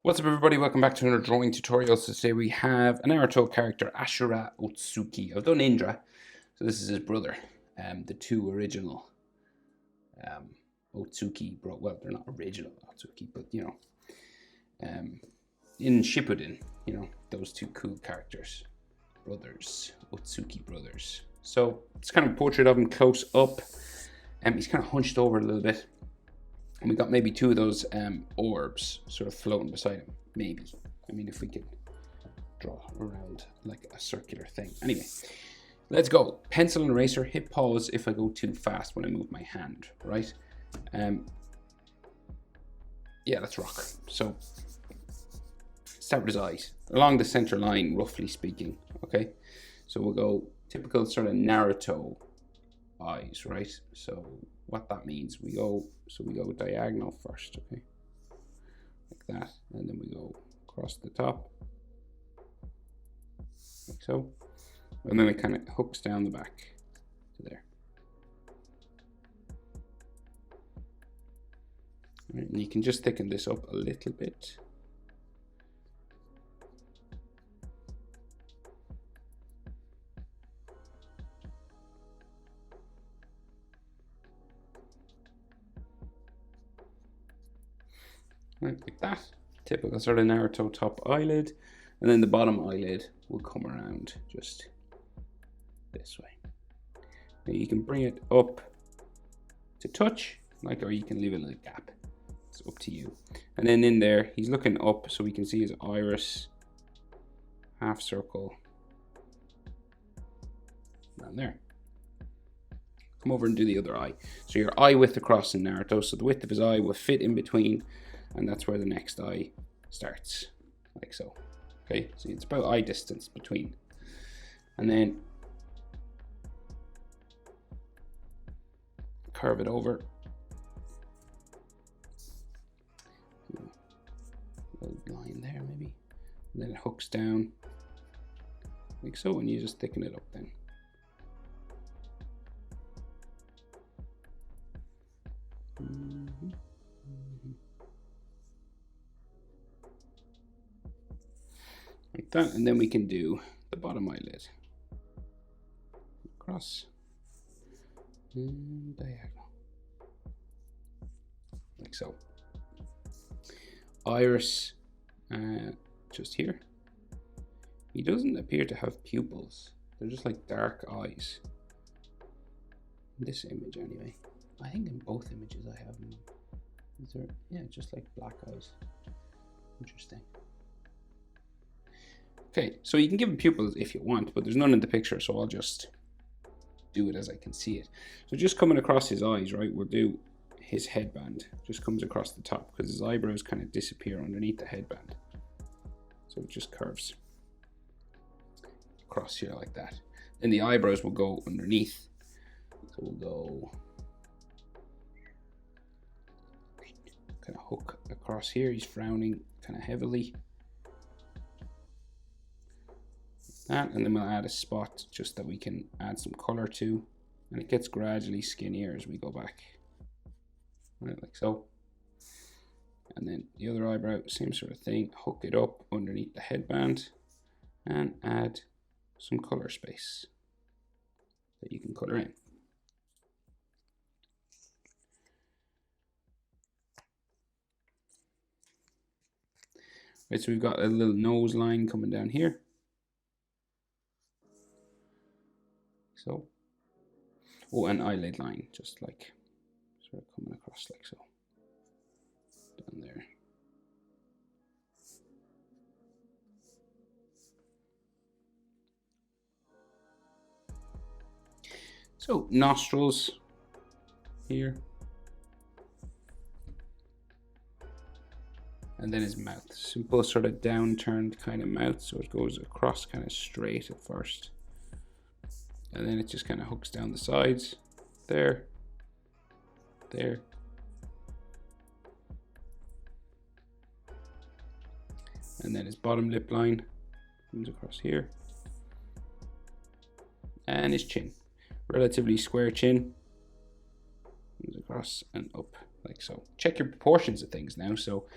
What's up everybody, welcome back to another drawing tutorial. So today we have a Naruto character, Asura Otsutsuki. I've done Indra, so this is his brother. The two original um, Otsutsuki, well they're not original Otsutsuki, but in Shippuden, those two cool characters. Brothers, Otsutsuki brothers. So it's kind of a portrait of him close up. He's kind of hunched over a little bit. And we got maybe two of those orbs sort of floating beside him. Maybe. I mean, if we could draw around like a circular thing. Anyway, let's go. Pencil and eraser. Hit pause if I go too fast when I move my hand, right? Yeah, let's rock. So, start with his eyes. Along the center line, roughly speaking, okay? So we'll go typical sort of Naruto eyes, right? So what that means, we go diagonal first, okay, like that, and then we go across the top, like so, and then it kind of hooks down the back to there. Right, and you can just thicken this up a little bit. Right, like that. Typical sort of Naruto top eyelid. And then the bottom eyelid will come around just this way. Now you can bring it up to touch, or you can leave it in a gap. It's up to you. And then in there, he's looking up so we can see his iris, half circle, down there. Come over and do the other eye. So your eye width across in Naruto, so the width of his eye will fit in between, and that's where the next eye starts, like so. Okay, so it's about eye distance between. And then curve it over. A little line there maybe. And then it hooks down, like so, and you just thicken it up then. Like that, and then we can do the bottom eyelid across and diagonal, like so. Iris, just here. He doesn't appear to have pupils. They're just like dark eyes. In this image, anyway. I think in both images I have them. Is there? Yeah, just like black eyes. Interesting. Okay, so you can give him pupils if you want, but there's none in the picture, so I'll just do it as I can see it. So just coming across his eyes, right, we'll do his headband. Just comes across the top because his eyebrows kind of disappear underneath the headband. So it just curves across here like that. Then the eyebrows will go underneath. So we'll go kind of hook across here. He's frowning kind of heavily. That, and then we'll add a spot just that we can add some color to, and it gets gradually skinnier as we go back, right, like so. And then the other eyebrow, same sort of thing, hook it up underneath the headband and add some color space that you can color in. Right, so we've got a little nose line coming down here. So, oh, an eyelid line, just like sort of coming across like so, down there. So nostrils here, and then his mouth, simple sort of downturned kind of mouth, so it goes across kind of straight at first. And then it just kind of hooks down the sides, there, there. And then his bottom lip line comes across here. And his chin, relatively square chin, comes across and up like so. Check your proportions of things now. So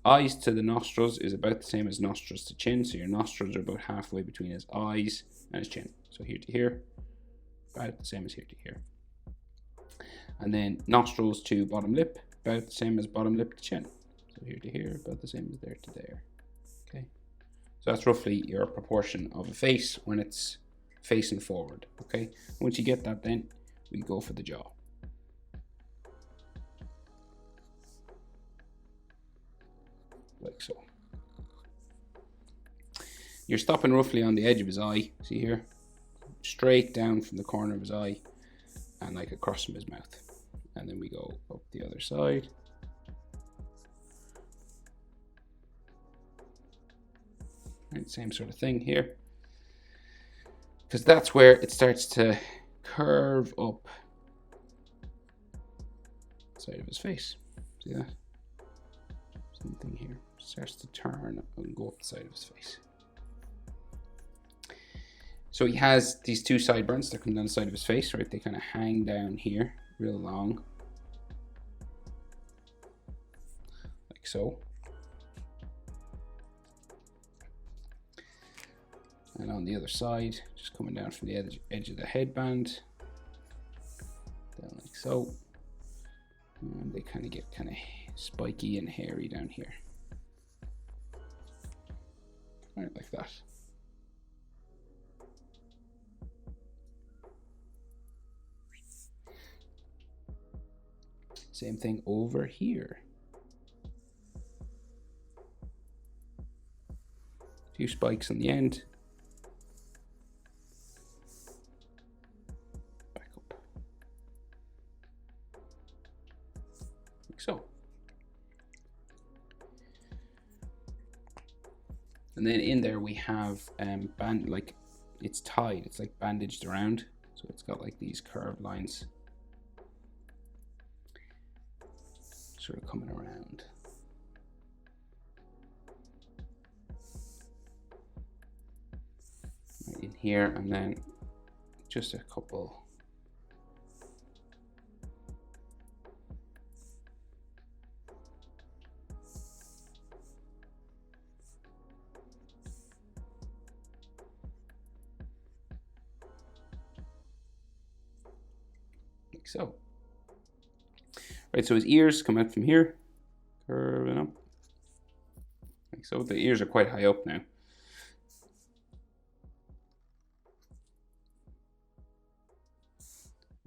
eyes to the nostrils is about the same as nostrils to chin. So your nostrils are about halfway between his eyes and his chin. So here to here, about the same as here to here. And then nostrils to bottom lip, about the same as bottom lip to chin. So here to here, about the same as there to there. Okay. So that's roughly your proportion of a face when it's facing forward. Okay. Once you get that, then we go for the jaw. Like so. You're stopping roughly on the edge of his eye. See here? Straight down from the corner of his eye and like across from his mouth. And then we go up the other side. Right, same sort of thing here. Because that's where it starts to curve up the side of his face. See that? Same thing here. Starts to turn and go up the side of his face. So he has these two sideburns that come down the side of his face, right? They kind of hang down here, real long. Like so. And on the other side, just coming down from the edge of the headband, down like so. And they kind of get kind of spiky and hairy down here. Right, like that. Same thing over here. A few spikes on the end. Back up. Like so. And then in there we have like it's tied, it's like bandaged around. So it's got like these curved lines sort of coming around. Right in here, and then just a couple like so. Right, so his ears come out from here, curving up. Like so, the ears are quite high up now.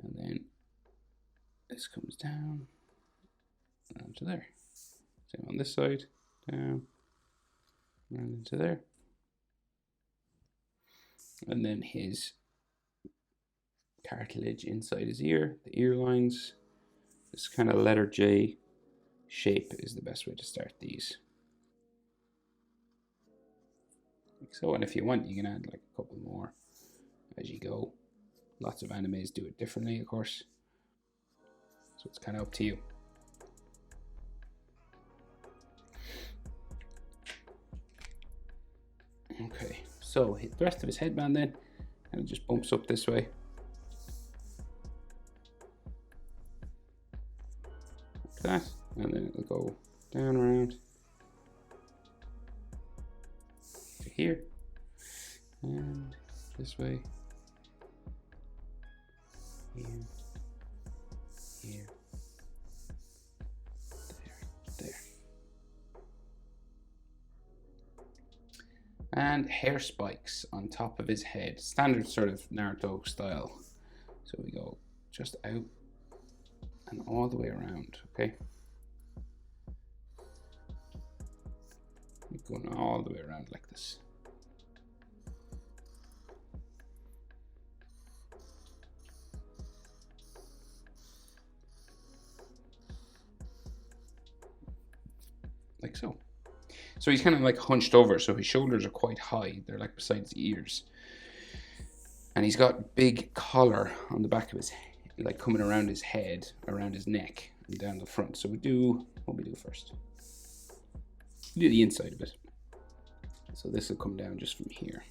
And then this comes down to there. Same on this side, down, and into there. And then his cartilage inside his ear, the ear lines. This kind of letter J shape is the best way to start these. Like so, and if you want, you can add like a couple more as you go. Lots of animes do it differently, of course. So it's kind of up to you. Okay, so the rest of his headband then kind of just bumps up this way. That, and then it'll go down around to here and this way, here, here, there. And hair spikes on top of his head, standard sort of Naruto style. So we go just out and all the way around, okay? We're going all the way around like this. Like so. So he's kind of like hunched over, so his shoulders are quite high. They're like beside his ears. And he's got big collar on the back of his head, like coming around his head, around his neck, and down the front. So we do, what we do first? We do the inside of it. So this will come down just from here.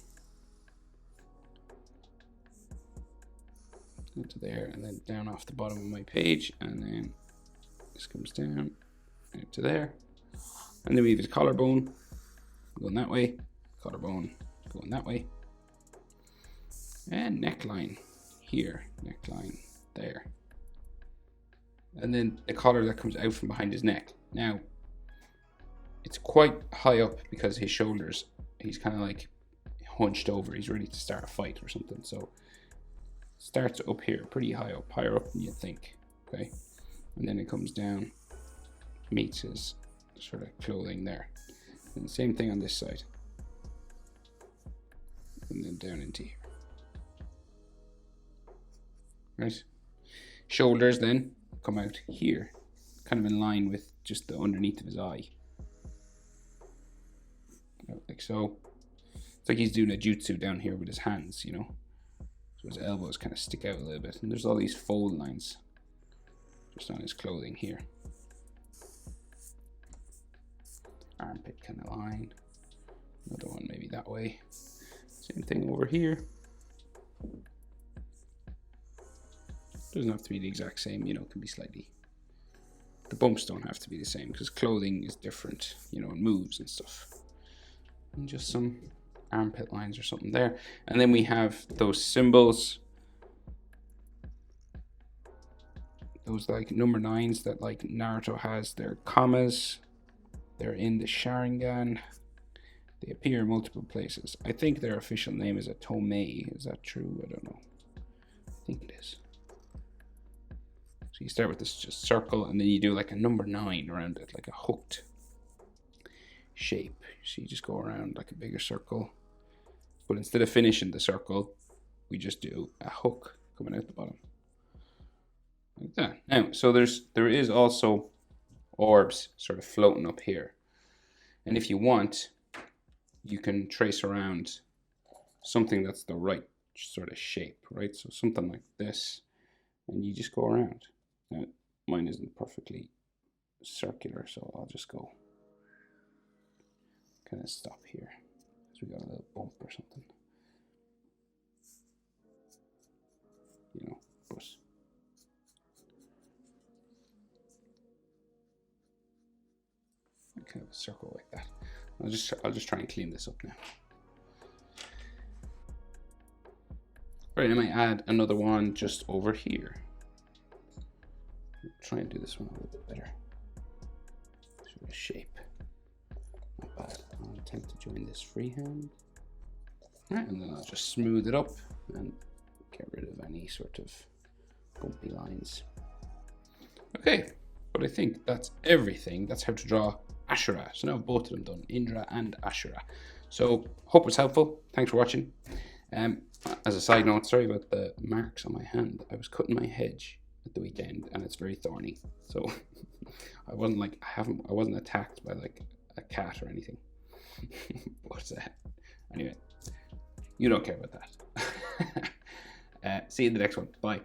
Into there, and then down off the bottom of my page, and then this comes down into there. And then we have his collarbone going that way, collarbone going that way, and neckline here, neckline there. And then the collar that comes out from behind his neck. Now, it's quite high up because his shoulders, he's kind of like hunched over. He's ready to start a fight or something. So, starts up here, pretty high up, higher up than you'd think. Okay, and then it comes down, meets his sort of clothing there. And the same thing on this side. And then down into here. Right? Shoulders then come out here, kind of in line with just the underneath of his eye. Like so. It's like he's doing a jutsu down here with his hands, you know. So his elbows kind of stick out a little bit. And there's all these fold lines just on his clothing here. Armpit kind of line. Another one maybe that way. Same thing over here. Doesn't have to be the exact same, you know, it can be slightly. The bumps don't have to be the same because clothing is different, you know, and moves and stuff. And just some armpit lines or something there. And then we have those symbols. Those like number 9s that like Naruto has. They're commas. They're in the Sharingan. They appear in multiple places. I think their official name is a Tomei. Is that true? I don't know. I think it is. So you start with this just circle and then you do like a number 9 around it, like a hooked shape. So you just go around like a bigger circle. But instead of finishing the circle, we just do a hook coming out the bottom. Like that. Now, so there is also orbs sort of floating up here. And if you want, you can trace around something that's the right sort of shape, right? So something like this, and you just go around. Now, mine isn't perfectly circular, so I'll just go kind of stop here. So we got a little bump or something. You know, but kind of a circle like that. I'll just try and clean this up now. Right, I might add another one just over here. Try and do this one a little bit better. Sort of shape. Not bad. I'll attempt to join this freehand. Right, and then I'll just smooth it up and get rid of any sort of bumpy lines. Okay, but I think that's everything. That's how to draw Asura. So now both of them done, Indra and Asura. So hope it's helpful. Thanks for watching. As a side note, sorry about the marks on my hand. I was cutting my hedge at the weekend and it's very thorny. So I wasn't attacked by like a cat or anything. What's that? Anyway, you don't care about that. See you in the next one. Bye.